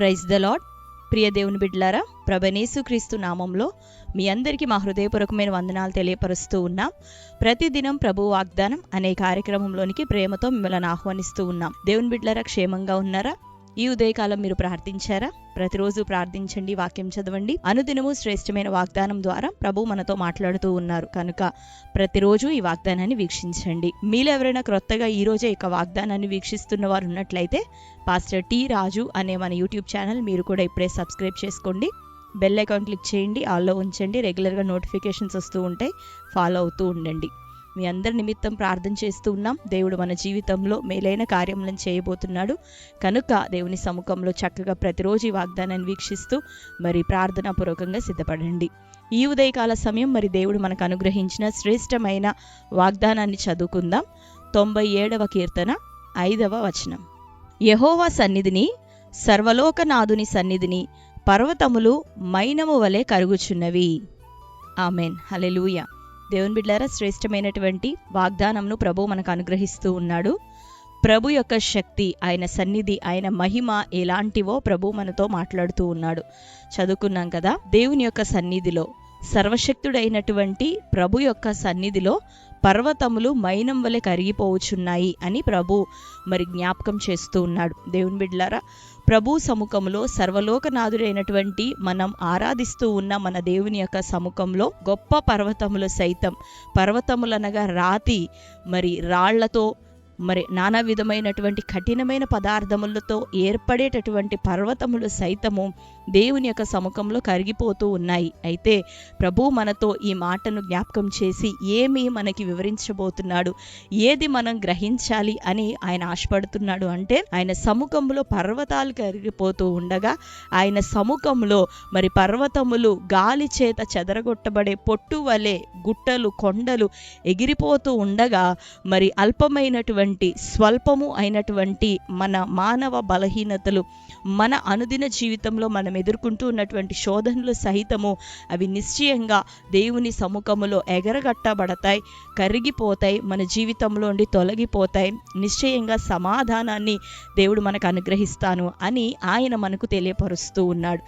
Praise the lord. ప్రియ దేవుని బిడ్డలారా, ప్రభువైన క్రీస్తు నామంలో మీ అందరికీ మా హృదయపూర్వకమైన వందనాలు తెలియపరుస్తూ ఉన్నాం. ప్రతిదినం ప్రభు వాగ్దానం అనే కార్యక్రమంలోనికి ప్రేమతో మిమ్మల్ని ఆహ్వానిస్తూ ఉన్నాం. దేవుని బిడ్డలారా, క్షేమంగా ఉన్నారా? ఈ ఉదయకాలం మీరు ప్రార్థించారా? ప్రతిరోజు ప్రార్థించండి, వాక్యం చదవండి. అనుదినము శ్రేష్టమైన వాగ్దానం ద్వారా ప్రభు మనతో మాట్లాడుతూ ఉన్నారు కనుక ప్రతిరోజు ఈ వాగ్దానాన్ని వీక్షించండి. మీలో ఎవరైనా క్రొత్తగా ఈ రోజే ఇక వాగ్దానాన్ని వీక్షిస్తున్న వారు ఉన్నట్లయితే పాస్టర్ టి రాజు అనే మన యూట్యూబ్ ఛానల్ మీరు కూడా ఇప్పుడే సబ్స్క్రైబ్ చేసుకోండి. బెల్ ఐకాన్ క్లిక్ చేయండి, ఆల్లో ఉంచండి. రెగ్యులర్గా నోటిఫికేషన్స్ వస్తూ ఉంటాయి, ఫాలో అవుతూ ఉండండి. మీ అందరి నిమిత్తం ప్రార్థన చేస్తూ ఉన్నాం. దేవుడు మన జీవితంలో మేలైన కార్యములను చేయబోతున్నాడు కనుక దేవుని సముఖంలో చక్కగా ప్రతిరోజు ఈ వాగ్దానాన్ని వీక్షిస్తూ మరి ప్రార్థనాపూర్వకంగా సిద్ధపడండి. ఈ ఉదయకాల సమయం మరి దేవుడు మనకు అనుగ్రహించిన శ్రేష్టమైన వాగ్దానాన్ని చదువుకుందాం. 97వ కీర్తన 5వ వచనం. యెహోవా సన్నిధిని, సర్వలోకనాథుని సన్నిధిని పర్వతములు మైనము వలె కరుగుచున్నవి. ఆమెన్, హల్లెలూయా. దేవుని బిడ్డలారా, శ్రేష్టమైనటువంటి వాగ్దానంను ప్రభు మనకు అనుగ్రహిస్తూ ఉన్నాడు. ప్రభు యొక్క శక్తి, ఆయన సన్నిధి, ఆయన మహిమ ఎలాంటివో ప్రభు మనతో మాట్లాడుతూ ఉన్నాడు. చదువుకున్నాం కదా, దేవుని యొక్క సన్నిధిలో, సర్వశక్తుడైనటువంటి ప్రభు యొక్క సన్నిధిలో పర్వతములు మైనం వలె కరిగిపోవచ్చున్నాయి అని ప్రభు మరి జ్ఞాపకం చేస్తూ ఉన్నాడు. దేవుని బిడ్డలారా, ప్రభు సముఖంలో, సర్వలోకనాథుడైనటువంటి మనం ఆరాధిస్తూ ఉన్న మన దేవుని యొక్క సముఖంలో గొప్ప పర్వతములు సైతం, పర్వతములనగా రాతి, మరి రాళ్లతో, మరి నానా విధమైనటువంటి కఠినమైన పదార్థములతో ఏర్పడేటటువంటి పర్వతములు సైతము దేవుని యొక్క సముఖంలో కరిగిపోతూ ఉన్నాయి. అయితే ప్రభు మనతో ఈ మాటను జ్ఞాపకం చేసి ఏమి మనకి వివరించబోతున్నాడు, ఏది మనం గ్రహించాలి అని ఆయన ఆశపడుతున్నాడు అంటే, ఆయన సముఖంలో పర్వతాలు కరిగిపోతూ ఉండగా, ఆయన సముఖంలో మరి పర్వతములు గాలి చేత చెదరగొట్టబడే పొట్టు వలె, గుట్టలు, కొండలు ఎగిరిపోతూ ఉండగా, మరి అల్పమైనటువంటి, స్వల్పము అయినటువంటి మన మానవ బలహీనతలు, మన అనుదిన జీవితంలో మనం ఎదుర్కొంటూ ఉన్నటువంటి శోధనలు సహితము అవి నిశ్చయంగా దేవుని సముఖములో ఎగరగట్టబడతాయి, కరిగిపోతాయి, మన జీవితంలో నుండి తొలగిపోతాయి. నిశ్చయంగా సమాధానాన్ని దేవుడు మనకు అనుగ్రహిస్తాను అని ఆయన మనకు తెలియపరుస్తూ ఉన్నాడు.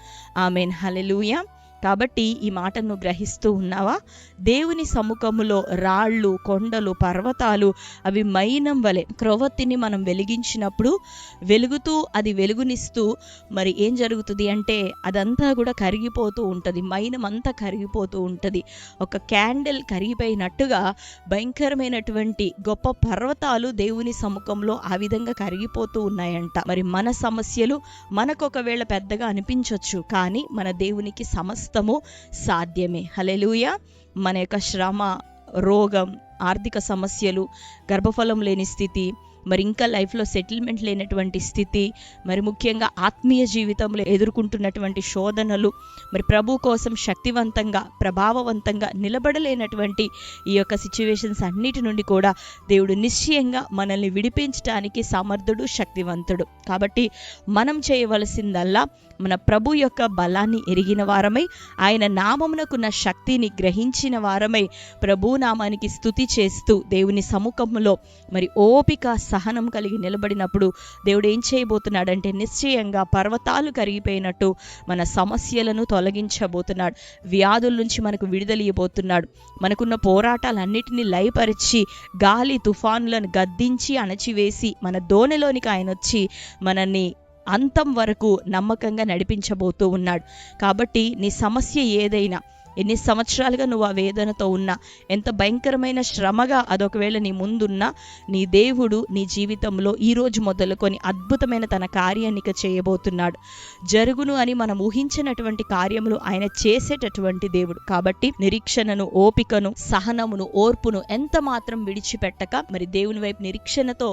ఆమేన్, హల్లెలూయా. కాబట్టి ఈ మాటను గ్రహిస్తూ ఉన్నావా? దేవుని సముఖములో రాళ్ళు, కొండలు, పర్వతాలు అవి మైనం వలె, క్రొవ్వొత్తిని మనం వెలిగించినప్పుడు వెలుగుతూ అది వెలుగునిస్తూ మరి ఏం జరుగుతుంది అంటే అదంతా కూడా కరిగిపోతూ ఉంటుంది, మైనం అంతా కరిగిపోతూ ఉంటుంది. ఒక క్యాండిల్ కరిగిపోయినట్టుగా భయంకరమైనటువంటి గొప్ప పర్వతాలు దేవుని సముఖంలో ఆ విధంగా కరిగిపోతూ ఉన్నాయంట. మరి మన సమస్యలు మనకు ఒకవేళ పెద్దగా అనిపించవచ్చు, కానీ మన దేవునికి సమస్తము సాధ్యమే. హల్లెలూయా. మన యొక్క శ్రమ, రోగం, ఆర్థిక సమస్యలు, గర్భఫలం లేని స్థితి, మరి ఇంకా లైఫ్లో సెటిల్మెంట్ లేనటువంటి స్థితి, మరి ముఖ్యంగా ఆత్మీయ జీవితంలో ఎదుర్కొంటున్నటువంటి శోధనలు, మరి ప్రభు కోసం శక్తివంతంగా, ప్రభావవంతంగా నిలబడలేనటువంటి ఈ యొక్క సిచ్యువేషన్స్ అన్నిటి నుండి కూడా దేవుడు నిశ్చయంగా మనల్ని విడిపించడానికి సమర్థుడు, శక్తివంతుడు. కాబట్టి మనం చేయవలసిందల్లా మన ప్రభు యొక్క బలాన్ని ఎరిగిన వారమై, ఆయన నామమునకున్న శక్తిని గ్రహించిన వారమై ప్రభు నామానికి స్తుతి చేస్తూ దేవుని సముఖంలో మరి ఓపిక, సహనం కలిగి నిలబడినప్పుడు దేవుడు ఏం చేయబోతున్నాడంటే నిశ్చయంగా పర్వతాలు కరిగిపోయినట్టు మన సమస్యలను తొలగించబోతున్నాడు. వ్యాధుల నుంచి మనకు విడుదలియబోతున్నాడు. మనకున్న పోరాటాలన్నిటినీ లయపరిచి గాలి తుఫానులను గద్దించి అణచివేసి మన దోణిలోనికి ఆయన వచ్చి మనల్ని అంతం వరకు నమ్మకంగా నడిపించబోతూ ఉన్నాడు. కాబట్టి నీ సమస్య ఏదైనా, ఎన్ని సంవత్సరాలుగా నువ్వు ఆ వేదనతో ఉన్నా, ఎంత భయంకరమైన శ్రమగా అదొకవేళ నీ ముందున్నా, నీ దేవుడు నీ జీవితంలో ఈ రోజు మొదలుకొని అద్భుతమైన తన కార్యాన్ని చేయబోతున్నాడు. జరుగును అని మనం ఊహించినటువంటి కార్యములు ఆయన చేసేటటువంటి దేవుడు. కాబట్టి నిరీక్షణను, ఓపికను, సహనమును, ఓర్పును ఎంత మాత్రం విడిచిపెట్టక మరి దేవుని వైపు నిరీక్షణతో,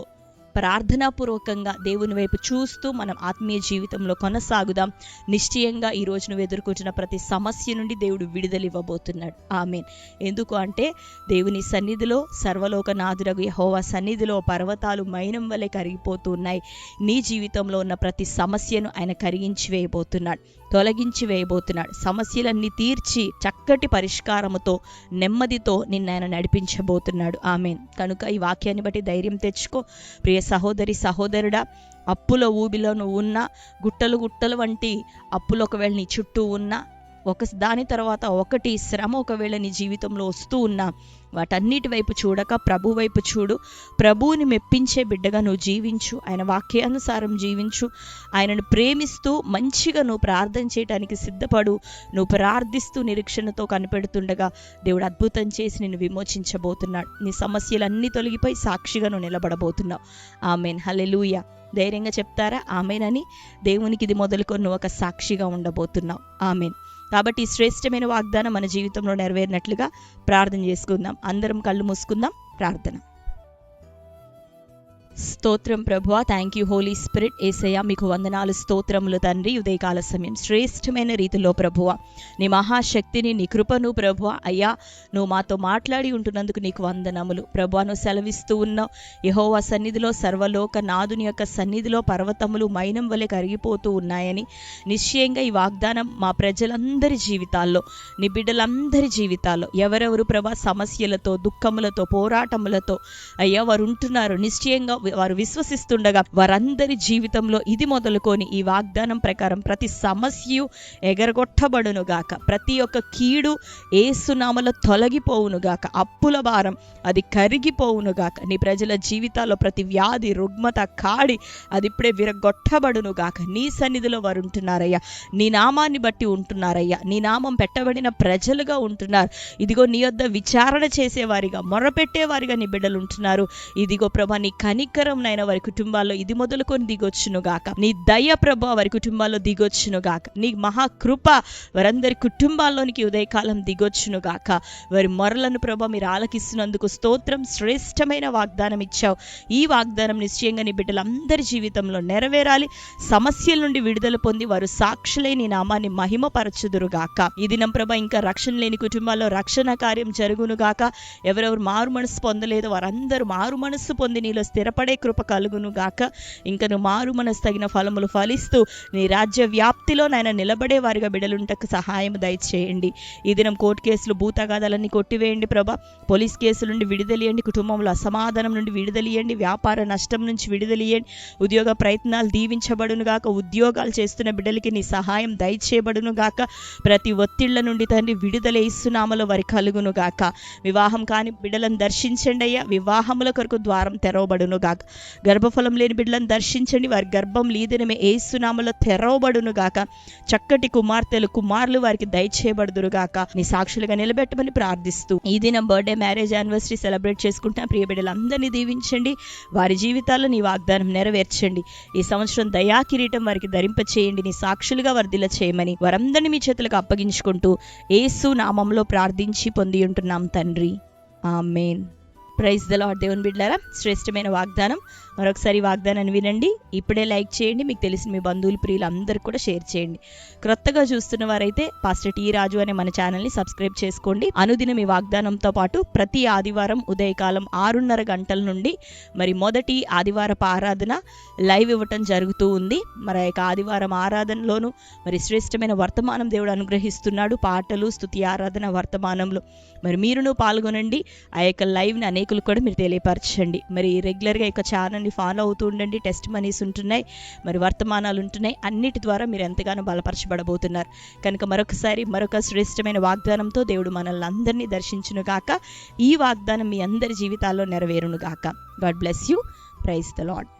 ప్రార్థనాపూర్వకంగా దేవుని వైపు చూస్తూ మనం ఆత్మీయ జీవితంలో కొనసాగుదాం. నిశ్చయంగా ఈ రోజు నువ్వు ఎదుర్కొంటున్న ప్రతి సమస్య నుండి దేవుడు విడుదలివ్వబోతున్నాడు. ఆమేన్. ఎందుకు అంటే దేవుని సన్నిధిలో, సర్వలోకనాథుడగు యెహోవా సన్నిధిలో పర్వతాలు మైనం వలె కరిగిపోతూ ఉన్నాయి. నీ జీవితంలో ఉన్న ప్రతి సమస్యను ఆయన కరిగించి వేయబోతున్నాడు, తొలగించి వేయబోతున్నాడు. సమస్యలన్నీ తీర్చి చక్కటి పరిష్కారముతో, నెమ్మదితో నిన్ను ఆయన నడిపించబోతున్నాడు. ఆమేన్. కనుక ఈ వాక్యాన్ని బట్టి ధైర్యం తెచ్చుకో. ప్రియ సహోదరి సహోదరుడా, అప్పుల ఊబిలో నువ్వు ఉన్నా, గుట్టలు గుట్టలు వంటి అప్పులు ఒకవేళ నీ చుట్టూ ఉన్నా, దాని తర్వాత ఒకటి శ్రమ ఒకవేళ నీ జీవితంలో వస్తూ ఉన్నా, వాటన్నిటి వైపు చూడక ప్రభు వైపు చూడు. ప్రభువుని మెప్పించే బిడ్డగా నువ్వు జీవించు, ఆయన వాక్యానుసారం జీవించు. ఆయనను ప్రేమిస్తూ మంచిగా నువ్వు ప్రార్థన చేయడానికి సిద్ధపడు. నువ్వు ప్రార్థిస్తూ నిరీక్షణతో కనిపెడుతుండగా దేవుడు అద్భుతం చేసి నిన్ను విమోచించబోతున్నాడు. నీ సమస్యలన్నీ తొలగిపోయి సాక్షిగా నువ్వు నిలబడబోతున్నావు. ఆమెన్. హల్లెలూయా. ధైర్యంగా చెప్తారా ఆమెన్ అని? దేవునికి ఇది మొదలుకొని నువ్వు ఒక సాక్షిగా ఉండబోతున్నావు. ఆమెన్. కాబట్టి ఈ శ్రేష్టమైన వాగ్దానం మన జీవితంలో నెరవేరినట్లుగా ప్రార్థన చేసుకుందాం. అందరం కళ్ళు మూసుకుందాం. ప్రార్థన. స్తోత్రం ప్రభువా, థ్యాంక్ యూ హోలీ స్పిరిట్. యేసయ్యా మీకు వందనాలు, స్తోత్రములు తండ్రి. ఉదయకాల సమయం శ్రేష్టమైన రీతిలో ప్రభువా నీ మహాశక్తిని, నీ కృపను ప్రభువా అయ్యా నువ్వు మాతో మాట్లాడి ఉంటున్నందుకు నీకు వందనములు ప్రభువా. నువ్వు సెలవిస్తూ ఉన్నావు, యెహోవా సన్నిధిలో సర్వలోక నాదుని యొక్క సన్నిధిలో పర్వతములు మైనం వలె కరిగిపోతూ ఉన్నాయని. నిశ్చయంగా ఈ వాగ్దానం మా ప్రజలందరి జీవితాల్లో, నీ బిడ్డలందరి జీవితాల్లో ఎవరెవరు ప్రభా సమస్యలతో, దుఃఖములతో, పోరాటములతో అయ్యా వారు ఉంటున్నారు, నిశ్చయంగా వారు విశ్వసిస్తుండగా వారందరి జీవితంలో ఇది మొదలుకొని ఈ వాగ్దానం ప్రకారం ప్రతి సమస్య ఎగరగొట్టబడును గాక, ప్రతి ఒక్క కీడు యేసునామములో తొలగిపోవును గాక, అప్పుల భారం అది కరిగిపోవును గాక, నీ ప్రజల జీవితాల్లో ప్రతి వ్యాధి, రుగ్మత, కాడి అది ఇప్పుడే విరగొట్టబడును గాక. నీ సన్నిధిలో వారు ఉంటున్నారయ్యా, నీ నామాన్ని బట్టి ఉంటున్నారయ్యా, నీ నామం పెట్టబడిన ప్రజలుగా ఉంటున్నారు. ఇదిగో నీ యొద్ద విచారణ చేసేవారిగా, మొరపెట్టేవారిగా నీ బిడ్డలు ఉంటున్నారు. ఇదిగో ప్రభా నీ కనికరం నైనా వారి కుటుంబాల్లో ఇది మొదలుకొని దిగొచ్చును గాక. నీ దయ ప్రభా వారి కుటుంబాల్లో దిగొచ్చును గాక. నీ మహాకృప వారందరి కుటుంబాల్లోనికి ఉదయకాలం దిగొచ్చును గాక. వారి మొరలను ప్రభా మీరు ఆలకిస్తున్నందుకు స్తోత్రం. శ్రేష్టమైన వాగ్దానం ఇచ్చావు. ఈ వాగ్దానం నిశ్చయంగా నీ బిడ్డలందరి జీవితంలో నెరవేరాలి. సమస్యల నుండి విడుదల పొంది వారు సాక్షులై నీ నామాన్ని మహిమపరచుదురు గాక. ఈ దినం ప్రభా ఇంకా రక్షణ లేని కుటుంబాల్లో రక్షణ కార్యం జరుగును గాక. ఎవరెవరు మారు మనసు పొందలేదో వారందరూ మారు మనసు పొంది నీలో స్థిరపడే కృప కలుగును గాక. ఇంకా నువ్వు మారు మనసు తగిన ఫలములు ఫలిస్తూ నీ రాజ్య వ్యాప్తిలో నాయన నిలబడే వారిగా బిడలుంటకు సహాయం దయచేయండి. ఈ దినం కోర్టు కేసులు, భూతగాదాలన్నీ కొట్టివేయండి ప్రభా. పోలీస్ కేసుల నుండి విడుదలియండి. కుటుంబంలో అసమాధానం నుండి విడుదలియండి. వ్యాపార నష్టం నుంచి విడుదలియండి. ఉద్యోగ ప్రయత్నాలు దీవించబడును గాక. ఉద్యోగాలు చేస్తున్న బిడ్డలకి నీ సహాయం దయచేయబడును గాక. ప్రతి ఒత్తిళ్ల నుండి తండ్రి విడుదల యేసునామములో వారి కలుగును గాక. వివాహం కాని బిడ్డలను దర్శించండి అయ్యా. వివాహముల కొరకు ద్వారం తెరవబడును గాక. గర్భఫలం లేని బిడ్డలను దర్శించండి. వారి గర్భం లీదినమే యేసునామములో తెరవబడును గాక. చక్కటి కుమార్తెలు, కుమారులు వారికి దయచేయబడుదురు గాక. నీ సాక్షులుగా నిలబెట్టమని ప్రార్థిస్తూ ఈ దినం బర్త్డే, మ్యారేజ్ యానివర్సరీ సెలబ్రేట్ చేసుకుంటున్న ప్రియ బిడ్డలందరినీ దీవించండి. వారి జీవితాల్లో నీ వాగ్దానం నెరవేర్చండి. ఈ సంవత్సరం దయా కిరీటం వారికి ధరింపచేయండి. నీ సాక్షులుగా వర్ధిల్ల చేయమని వారందరినీ మీ చేతులకు అప్పగించుకుంటూ యేసు నామములో ప్రార్థించి పొంది ఉంటున్నాం తండ్రి. ఆమేన్. Praise the Lord. దేవుని బిడ్డలారా, శ్రేష్టమైన వాగ్దానం. మరొకసారి వాగ్దానాన్ని వినండి. ఇప్పుడే లైక్ చేయండి. మీకు తెలిసిన మీ బంధువులు, ప్రియులు అందరికీ కూడా షేర్ చేయండి. క్రొత్తగా చూస్తున్న వారైతే పాస్టర్ టి రాజు అనే మన ఛానల్ని సబ్స్క్రైబ్ చేసుకోండి. అనుదినం ఈ వాగ్దానంతో పాటు ప్రతి ఆదివారం ఉదయకాలం 6:30 గంటల నుండి మరి మొదటి ఆదివారపు ఆరాధన లైవ్ ఇవ్వటం జరుగుతూ ఉంది. మరి ఆ యొక్క ఆదివారం ఆరాధనలోను మరి శ్రేష్టమైన వర్తమానం దేవుడు అనుగ్రహిస్తున్నాడు. పాటలు, స్తుతి ఆరాధన వర్తమానంలో మరి మీరును పాల్గొనండి. ఆ యొక్క లైవ్ని అనేకులు కూడా మీరు తెలియపరచండి. మరి రెగ్యులర్గా ఈ యొక్క ఛానల్ని ఫాలో అవుతూ ఉండండి. టెస్ట్ మనీస్ ఉంటున్నాయి, మరి వర్తమానాలు ఉంటున్నాయి. అన్నిటి ద్వారా మీరు ఎంతగానో బలపరచబడబోతున్నారు. కనుక మరొక శ్రేష్టమైన వాగ్దానంతో దేవుడు మనల్ని అందరినీ దర్శించును గాక. ఈ వాగ్దానం మీ అందరి జీవితాల్లో నెరవేరును గాక. God bless you. Praise the lord.